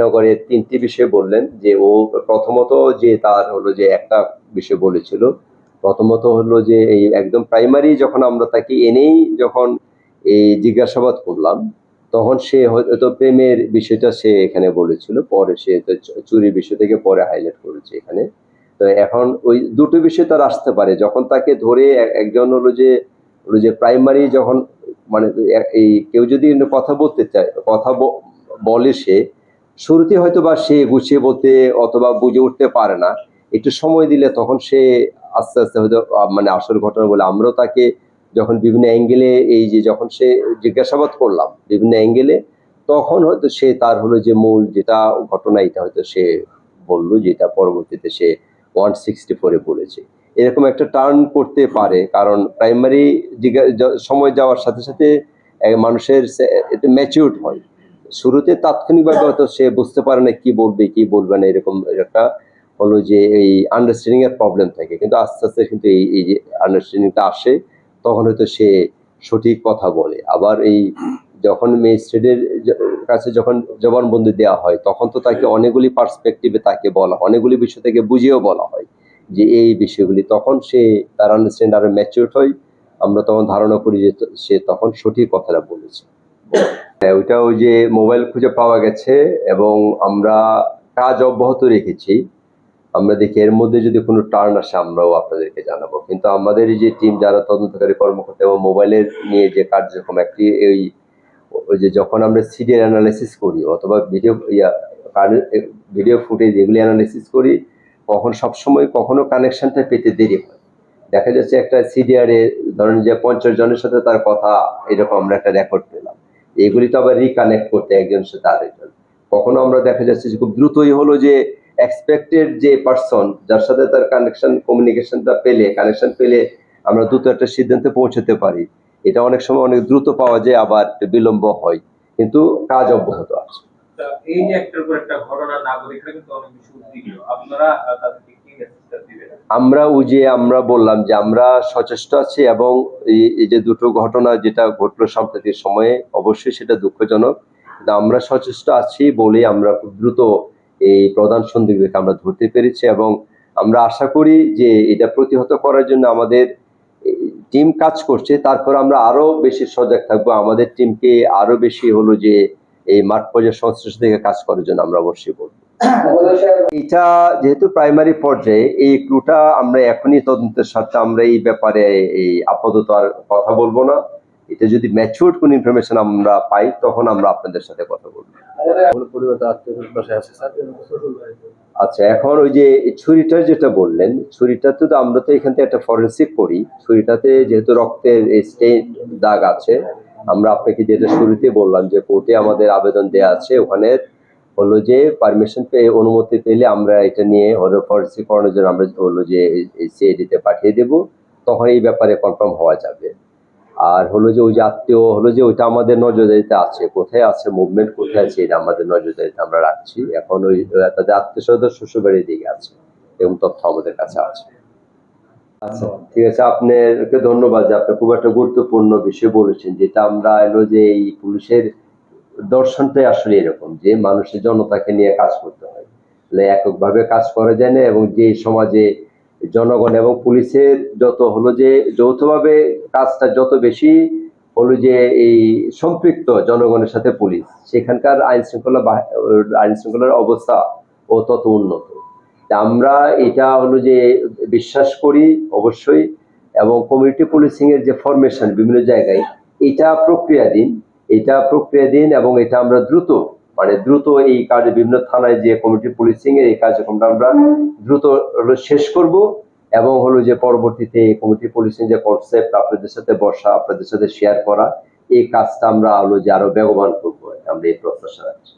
জাহিনগরে 3টি বিষয় বললেন, যে ও প্রথমত যে তার হলো যে একটা বিষয় বলেছিল, প্রথমত হলো যে এই একদম প্রাইমারি যখন আমরা তাকে এনেই যখন এই জিজ্ঞাসাবাদ করলাম, তখন সে হয়তো প্রেমের বিষয়টা সে এখানে বলেছিল, পরে সে চুরির বিষয় থেকে পরে হাইলাইট করেছে এখানে। তো এখন ওই দুটো বিষয় তার আসতে পারে, যখন তাকে ধরে একজন হলো যে প্রাইমারি যখন মানে এই কেউ যদি কথা বলতে চায়, কথা বলে, সে শুরুতে হয়তো বা সে গুছিয়ে বলতে অথবা বুঝে উঠতে পারে না, একটু সময় দিলে তখন সে আস্তে আস্তে হয়তো মানে আসল ঘটনা বলে। আমরাও তাকে যখন বিভিন্ন অ্যাঙ্গেলে এই যে যখন সে জিজ্ঞাসাবাদ করলাম বিভিন্ন অ্যাঙ্গেলে, তখন হয়তো সে তার হলো যে মূল যেটা ঘটনা এটা হয়তো সে বললো, যেটা পরবর্তীতে সে 164-এ বলেছে। এরকম একটা টার্ন করতে পারে, কারণ প্রাইমারি সময় যাওয়ার সাথে সাথে মানুষের এটা ম্যাচিউরড হয়। শুরুতে তাৎক্ষণিকভাবে হয়তো সে বুঝতে পারে না কি বলবে কি বলবে না, এরকম একটা হলো যে এই আন্ডারস্ট্যান্ডিং এর প্রবলেম থাকে, কিন্তু আস্তে আস্তে কিন্তু এই যে আন্ডারস্ট্যান্ডিংটা আসে, তখন হয়তো সে সঠিক কথা বলে। আবার এই যখন ম্যাজিস্ট্রেটের কাছে যখন জবানবন্দি দেওয়া হয়, তখন তো তাকে অনেকগুলি পার্সপেক্টিভে তাকে বলা, অনেকগুলি বিষয় থেকে বুঝিয়েও বলা হয় যে এই বিষয়গুলি, তখন সে তার আন্ডারস্ট্যান্ড আরো ম্যাচিউর হয়। আমরা তখন ধারণা করি যে সে তখন সঠিক কথাটা বলেছে। ওইটা ওই যে মোবাইল খুঁজে পাওয়া গেছে এবং আমরা কাজ অব্যাহত রেখেছি। আমরা দেখি এর মধ্যে যদি কোনো টার্ন আসে আমরাও আপনাদেরকে জানাবো, কিন্তু আমাদের এই যে টিম যারা তদন্তকারী কর্মকর্তা এবং মোবাইলের নিয়ে যে কার্যক্রম, একটি ওই যে যখন আমরা সিডিআর অ্যানালাইসিস করি অথবা ভিডিও ফুটেজ এগুলি অ্যানালাইসিস করি, সবসময় কখনো কানেকশনটা পেতে দেরি হয়। দেখা যাচ্ছে একটা সিডিআর এ ধরেন যে 50 জনের সাথে তার কথা, এরকম আমরা একটা রেকর্ড পেলাম, এগুলি তো আবার রিকানেক্ট করতে একজনের সাথে আরেকজন, কখনো আমরা দেখা যাচ্ছে যে খুব দ্রুতই হলো যে এক্সপেক্টেড যে পার্সন যার সাথে তার কানেকশন পেলে আমরা দ্রুত একটা সিদ্ধান্তে পৌঁছতে পারি। এটা অনেক সময় অনেক দ্রুত পাওয়া যায়, আবার বিলম্ব হয়, কিন্তু কাজ অব্যাহত আছে। এই যে একটার পর একটা ঘটনা নাগরিকরা কিন্তু অনেক বেশি উদ্বিগ্ন, আপনারা তাদেরকে কি মেসেজ দিবেন? আমরা বললাম যে আমরা সচেষ্ট আছি, এবং এই যে দুটো ঘটনা যেটা ঘটলো সাম্প্রতিক সময়ে, অবশ্যই সেটা দুঃখজনক, কিন্তু আমরা সচেষ্ট আছি বলে আমরা খুব দ্রুত এই প্রধান সন্দিগ্ধকে আমরা ধরতে পেরেছি, এবং আমরা আশা করি যে এটা প্রতিহত করার জন্য আমাদের টিম কাজ করছে। তারপর আমরা আরো বেশি সজাগ থাকবো, আমাদের টিমকে আরো বেশি হলো যে এই মাঠ পর্যায়ে সংশ্লিষ্ট থেকে কাজ করার জন্য আমরা অবশ্যই বলবো। এটা যেহেতু প্রাইমারি পর্যায়ে, এই ক্লুটা আমরা এখনই তদন্তের সাথে আমরা এই ব্যাপারে এই আপাতত আর কথা বলবো না। এটা যদি ম্যাচিউরড কোন ইনফরমেশন আমরা পাই, তখন আমরা আপনাদের সাথে কথা বলবো। আচ্ছা, এখন ওই যে ছুরিটা যেটা বললেন, ছুরিটাতে তো আমরা তো এখান থেকে একটা ফরেন্সিক করি, ছুরিটাতে যেহেতু রক্তের স্টেইন দাগ আছে, আমরা আপনাকে যেটা শুরুতে বললাম যে কোর্টে আমাদের আবেদন দেওয়া আছে, ওখানে হলো যে পারমিশন পেয়ে অনুমতি পেলে আমরা এটা নিয়ে হলো ফরেন্সিক করানোর জন্য আমরা হলো যে সিআইডিতে পাঠিয়ে দেব, তখন এই ব্যাপারে কনফার্ম হওয়া যাবে। আর হলো যে ওই যে আত্মীয় হলো যে ওইটা আমাদের নজরদারিতে আছে, কোথায় আছে মুভমেন্ট কোথায় আছে এটা আমাদের নজরদারিতে আমরা রাখছি। এখন ওই তাদের আত্মীয় স্বজন শ্বশুরবাড়ির দিকে আছে, এবং তথ্য আমাদের কাছে আছে। আচ্ছা, ঠিক আছে, আপনাকে ধন্যবাদ যে আপনি খুব একটা গুরুত্বপূর্ণ বিষয় বলেছেন, যেটা আমরা এলো যে এই পুলিশের দর্শনটাই আসলে এরকম যে মানুষের জনতাকে নিয়ে কাজ করতে হয়, এককভাবে কাজ করা যায় না, এবং যে সমাজে জনগণ এবং পুলিশের যত হলো যে যৌথভাবে কাজটা যত বেশি হলো যে এই সম্পৃক্ত জনগণের সাথে পুলিশ, সেখানকার আইন শৃঙ্খলার অবস্থা ও তত উন্নত। আমরা এটা হলো যে বিশ্বাস করি অবশ্যই, এবং কমিউনিটি পুলিশিং এর যে ফরমেশন বিভিন্ন জায়গায়, এটা প্রক্রিয়াধীন এবং এটা আমরা দ্রুত এই কাজে বিভিন্ন থানায় যে কমিউনিটি পুলিশিং এর এই কার্যক্রমটা আমরা দ্রুত শেষ করব, এবং হলো যে পরবর্তীতে কমিউনিটি পুলিশিং যে কনসেপ্ট আপনাদের সাথে বসা, আপনাদের সাথে শেয়ার করা, এই কাজটা আমরা হলো যে আরো বেগবান করবো, আমরা এই প্রত্যাশা রাখছি।